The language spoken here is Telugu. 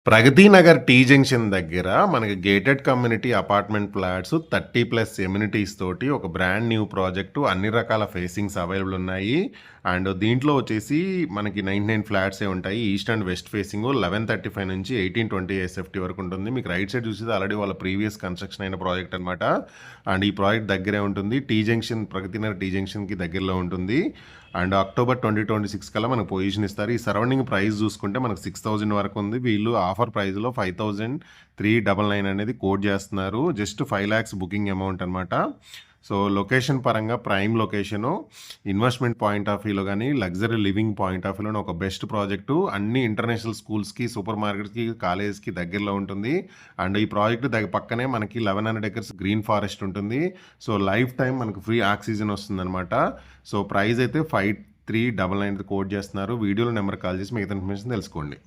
ప్రగతి నగర్ టీ జంక్షన్ దగ్గర మనకి gated community apartment flats 30+ amenities తోటి ఒక బ్రాండ్ న్యూ ప్రాజెక్టు అన్ని రకాల ఫేసింగ్స్ అవైలబుల్ ఉన్నాయి. అండ్ దీంట్లో వచ్చేసి మనకి 99 ఫ్లాట్సే ఉంటాయి. ఈస్ట్ అండ్ వెస్ట్ ఫేసింగ్ 1135 నుంచి 1820 ఎస్ఎఫ్టీ వరకు ఉంటుంది. మీకు రైట్ సైడ్ చూసేది ఆల్రెడీ వాళ్ళ ప్రీవియస్ కన్స్ట్రక్షన్ అయిన ప్రాజెక్ట్ అనమాట. అండ్ ఈ ప్రాజెక్ట్ దగ్గరే ఉంటుంది. Tea junction Pragathi Nagar tea జంక్షన్కి దగ్గరలో ఉంటుంది. అండ్ అక్టోబర్ 2026 కల్లా మనకు పొజిషన్ ఇస్తారు. ఈ సరౌండింగ్ ప్రైస్ చూసుకుంటే మనకు 6000 వరకు ఉంది. వీళ్ళు ఆఫర్ ప్రైస్లో 5399 అనేది కోట్ చేస్తున్నారు. జస్ట్ 5 lakhs బుకింగ్ అమౌంట్ అనమాట. సో లొకేషన్ పరంగా prime location, investment point of వ్యూలో కానీ లగ్జరీ లివింగ్ పాయింట్ ఆఫ్ వ్యూలో ఒక బెస్ట్ ప్రాజెక్టు. అన్ని ఇంటర్నేషనల్ స్కూల్స్కి, సూపర్ మార్కెట్స్కి, కాలేజ్కి దగ్గరలో ఉంటుంది. అండ్ ఈ ప్రాజెక్ట్ పక్కనే మనకి 1100 acres గ్రీన్ ఫారెస్ట్ ఉంటుంది. సో లైఫ్ టైం మనకు ఫ్రీ ఆక్సిజన్ వస్తుందన్నమాట. సో ప్రైస్ అయితే 5399 కోట్ చేస్తున్నారు. వీడియోలో నెంబర్ కాల్ చేసి మిగతా ఇన్ఫర్మేషన్ తెలుసుకోండి.